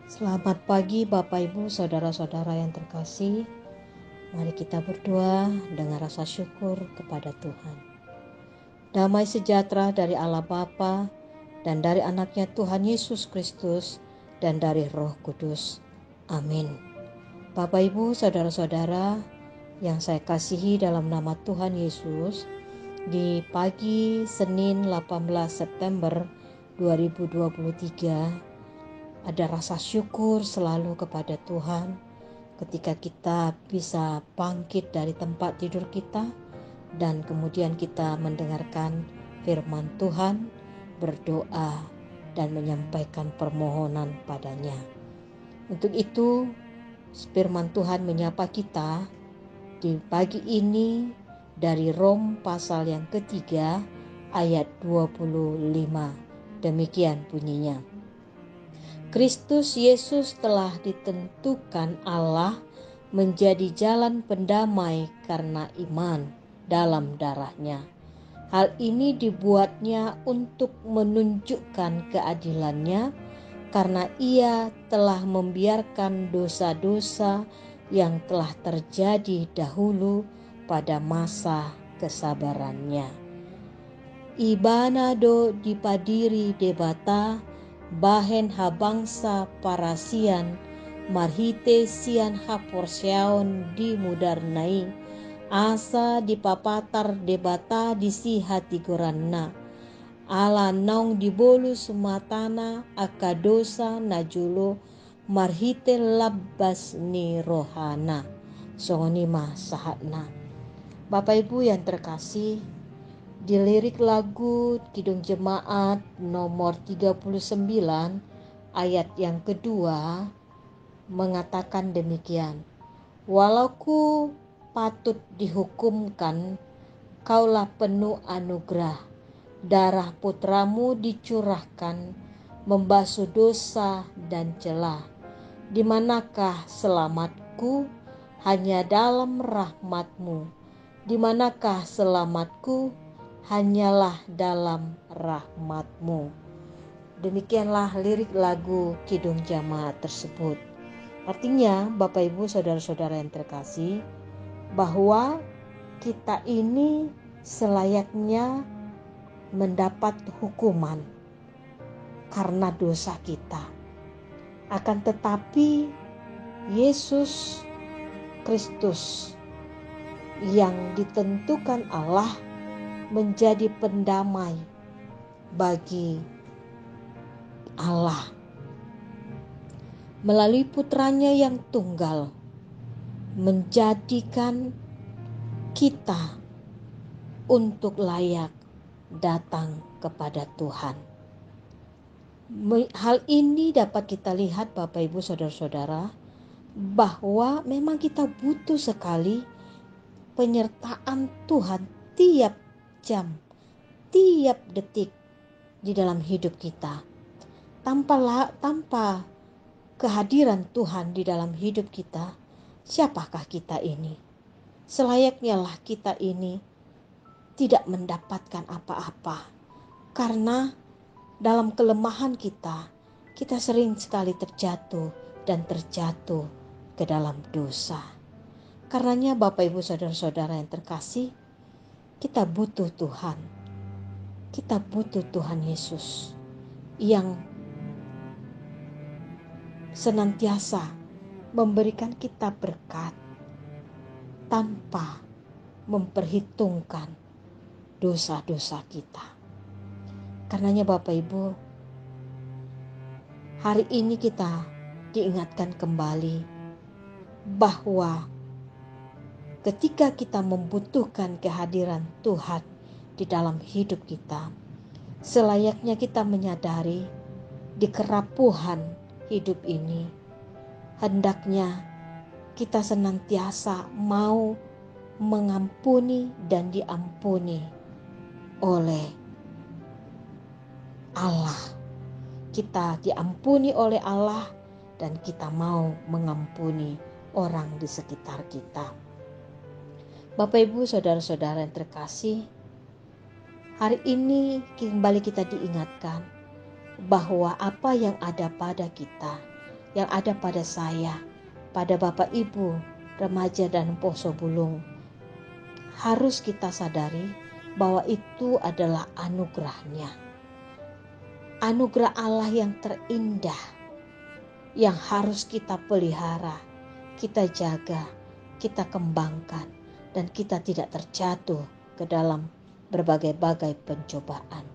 Selamat pagi Bapak Ibu Saudara-saudara yang terkasih. Mari kita berdoa dengan rasa syukur kepada Tuhan. Damai sejahtera dari Allah Bapa dan dari anaknya Tuhan Yesus Kristus dan dari Roh Kudus. Amin. Bapak Ibu Saudara-saudara yang saya kasihi dalam nama Tuhan Yesus, di pagi Senin 18 September 2023 ada rasa syukur selalu kepada Tuhan ketika kita bisa bangkit dari tempat tidur kita dan kemudian kita mendengarkan firman Tuhan, berdoa dan menyampaikan permohonan padanya. Untuk itu firman Tuhan menyapa kita di pagi ini dari Rom pasal yang ketiga ayat 25. Demikian bunyinya. Kristus Yesus telah ditentukan Allah menjadi jalan pendamai karena iman dalam darah-Nya. Hal ini dibuatnya untuk menunjukkan keadilan-Nya karena Ia telah membiarkan dosa-dosa yang telah terjadi dahulu pada masa kesabaran-Nya. Ibanado dipadiri debata bahen habangsa parasian marhite sian haporseaon di mudarnai asa dipapatar debata disi hati goranna ala naung dibolu sumatana akadosa najulo marhite labbas ni rohana songonima sahatna. Bapak Ibu yang terkasih, di lirik lagu Kidung Jemaat nomor 39 ayat yang kedua mengatakan demikian. Walau ku patut dihukumkan, kaulah penuh anugerah. Darah putramu dicurahkan, membasuh dosa dan celah. Di manakah selamatku? Hanya dalam rahmatmu. Di manakah selamatku? Hanyalah dalam rahmat-Mu. Demikianlah lirik lagu Kidung Jemaat tersebut. Artinya, Bapak Ibu Saudara-saudara yang terkasih, bahwa kita ini selayaknya mendapat hukuman karena dosa kita. Akan tetapi Yesus Kristus yang ditentukan Allah menjadi pendamai bagi Allah melalui putranya yang tunggal, menjadikan kita untuk layak datang kepada Tuhan. Hal ini dapat kita lihat Bapak Ibu Saudara-saudara, bahwa memang kita butuh sekali penyertaan Tuhan tiap jam, tiap detik di dalam hidup kita. Tanpa kehadiran Tuhan di dalam hidup kita, siapakah kita ini? Selayaknya lah kita ini tidak mendapatkan apa-apa. Karena dalam kelemahan kita sering sekali terjatuh ke dalam dosa. Karenanya Bapak Ibu Saudara-saudara yang terkasih, kita butuh Tuhan. Kita butuh Tuhan Yesus yang senantiasa memberikan kita berkat tanpa memperhitungkan dosa-dosa kita. Karenanya Bapak Ibu, hari ini kita diingatkan kembali bahwa ketika kita membutuhkan kehadiran Tuhan di dalam hidup kita, selayaknya kita menyadari di kerapuhan hidup ini, hendaknya kita senantiasa mau mengampuni dan diampuni oleh Allah. Kita diampuni oleh Allah dan kita mau mengampuni orang di sekitar kita. Bapak Ibu Saudara-saudara yang terkasih, hari ini kembali kita diingatkan bahwa apa yang ada pada kita yang ada pada saya, pada Bapak Ibu, remaja dan poso bulung. Harus kita sadari bahwa itu adalah anugerahnya. Anugerah Allah yang terindah, yang harus kita pelihara, kita jaga, kita kembangkan, dan kita tidak terjatuh ke dalam berbagai-bagai pencobaan.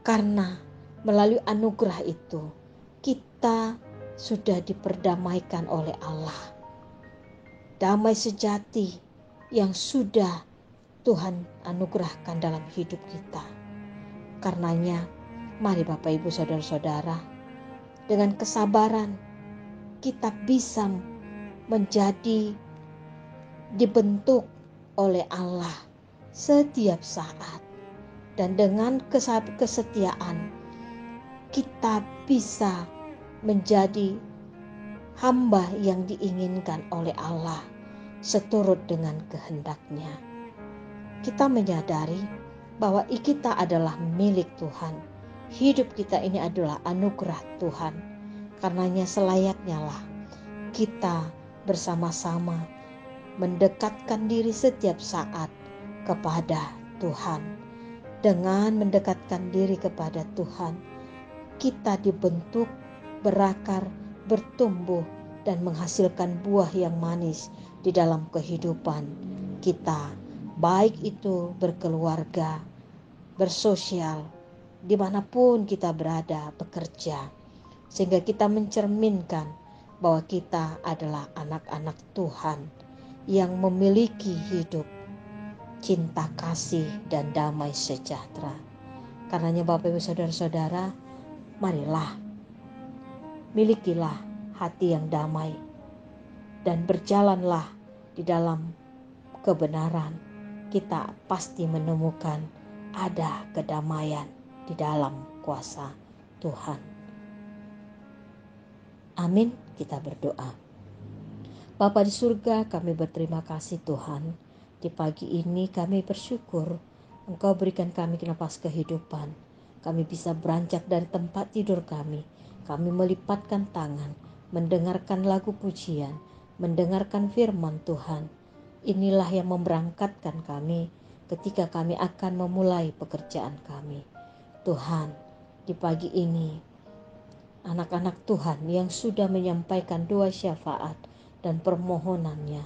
Karena melalui anugerah itu, kita sudah diperdamaikan oleh Allah. Damai sejati yang sudah Tuhan anugerahkan dalam hidup kita. Karenanya, mari Bapak Ibu Saudara-saudara, dengan kesabaran kita bisa menjadi dibentuk oleh Allah setiap saat. Dan dengan kesetiaan kita bisa menjadi hamba yang diinginkan oleh Allah seturut dengan kehendak-Nya. Kita menyadari bahwa kita adalah milik Tuhan. Hidup kita ini adalah anugerah Tuhan. Karenanya selayaknya lah kita bersama-sama mendekatkan diri setiap saat kepada Tuhan. Dengan mendekatkan diri kepada Tuhan, kita dibentuk, berakar, bertumbuh, dan menghasilkan buah yang manis di dalam kehidupan kita. Baik itu berkeluarga, bersosial, dimanapun kita berada, bekerja. Sehingga kita mencerminkan bahwa kita adalah anak-anak Tuhan yang memiliki hidup cinta kasih dan damai sejahtera. Karenanya Bapak Ibu Saudara-saudara, marilah milikilah hati yang damai dan berjalanlah di dalam kebenaran. Kita pasti menemukan ada kedamaian di dalam kuasa Tuhan. Amin. Kita berdoa. Bapa di surga, kami berterima kasih Tuhan. Di pagi ini kami bersyukur Engkau berikan kami nafas kehidupan. Kami bisa beranjak dari tempat tidur kami. Kami melipatkan tangan, mendengarkan lagu pujian, mendengarkan firman Tuhan. Inilah yang memberangkatkan kami ketika kami akan memulai pekerjaan kami. Tuhan, di pagi ini anak-anak Tuhan yang sudah menyampaikan doa syafaat dan permohonannya,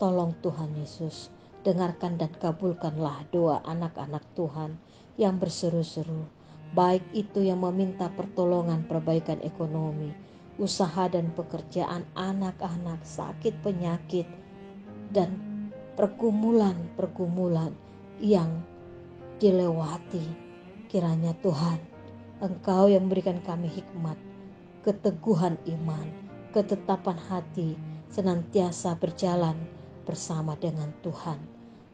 tolong Tuhan Yesus, dengarkan dan kabulkanlah doa anak-anak Tuhan yang berseru-seru, baik itu yang meminta pertolongan perbaikan ekonomi, usaha dan pekerjaan anak-anak, sakit penyakit, dan pergumulan-pergumulan yang dilewati. Kiranya Tuhan, Engkau yang memberikan kami hikmat, keteguhan iman, ketetapan hati, senantiasa berjalan bersama dengan Tuhan.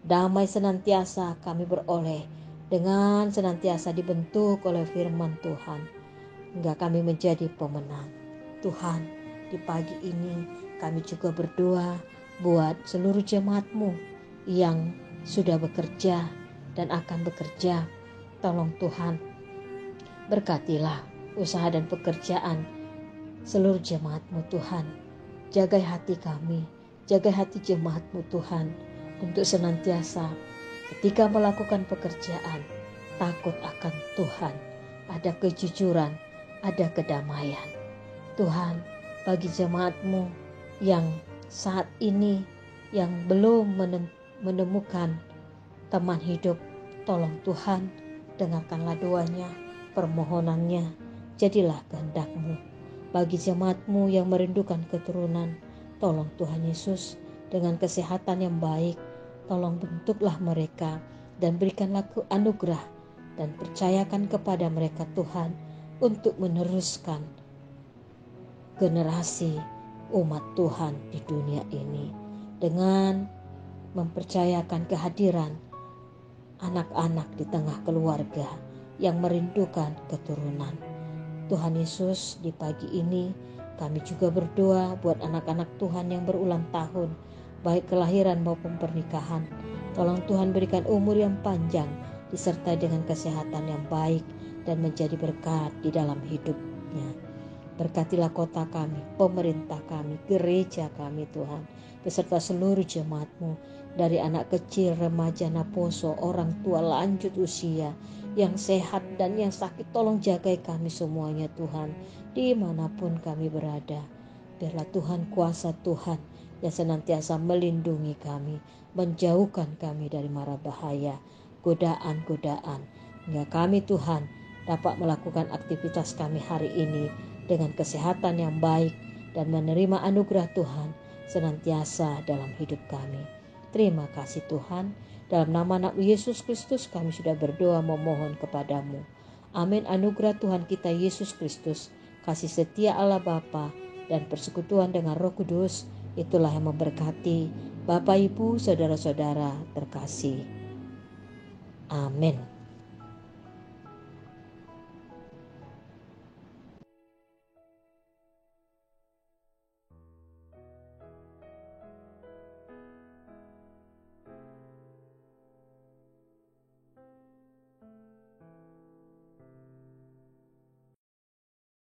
Damai senantiasa kami beroleh dengan senantiasa dibentuk oleh firman Tuhan, hingga kami menjadi pemenang. Tuhan, di pagi ini kami juga berdoa buat seluruh jemaat-Mu yang sudah bekerja dan akan bekerja. Tolong Tuhan, berkatilah usaha dan pekerjaan seluruh jemaat-Mu Tuhan. Jagai hati kami, jaga hati jemaat-Mu Tuhan, untuk senantiasa ketika melakukan pekerjaan takut akan Tuhan, ada kejujuran, ada kedamaian. Tuhan, bagi jemaat-Mu yang saat ini yang belum menemukan teman hidup, tolong Tuhan, dengarkanlah doanya, permohonannya, jadilah kehendak-Mu. Bagi jemaat-Mu yang merindukan keturunan, tolong Tuhan Yesus, dengan kesehatan yang baik, tolong bentuklah mereka dan berikanlah anugerah dan percayakan kepada mereka Tuhan untuk meneruskan generasi umat Tuhan di dunia ini dengan mempercayakan kehadiran anak-anak di tengah keluarga yang merindukan keturunan. Tuhan Yesus, di pagi ini kami juga berdoa buat anak-anak Tuhan yang berulang tahun, baik kelahiran maupun pernikahan. Tolong Tuhan berikan umur yang panjang, disertai dengan kesehatan yang baik, dan menjadi berkat di dalam hidup selanjutnya. Berkatilah kota kami, pemerintah kami, gereja kami Tuhan, beserta seluruh jemaat-Mu, dari anak kecil, remaja, naposo, orang tua lanjut usia, yang sehat dan yang sakit. Tolong jagai kami semuanya Tuhan, dimanapun kami berada. Biarlah Tuhan, kuasa Tuhan yang senantiasa melindungi kami, menjauhkan kami dari mara bahaya, godaan-godaan, hingga kami Tuhan dapat melakukan aktivitas kami hari ini dengan kesehatan yang baik dan menerima anugerah Tuhan senantiasa dalam hidup kami. Terima kasih Tuhan, dalam nama anak Yesus Kristus kami sudah berdoa memohon kepadamu. Amin. Anugerah Tuhan kita Yesus Kristus, kasih setia Allah Bapa, dan persekutuan dengan Roh Kudus, itulah yang memberkati Bapak, Ibu, saudara-saudara terkasih. Amin.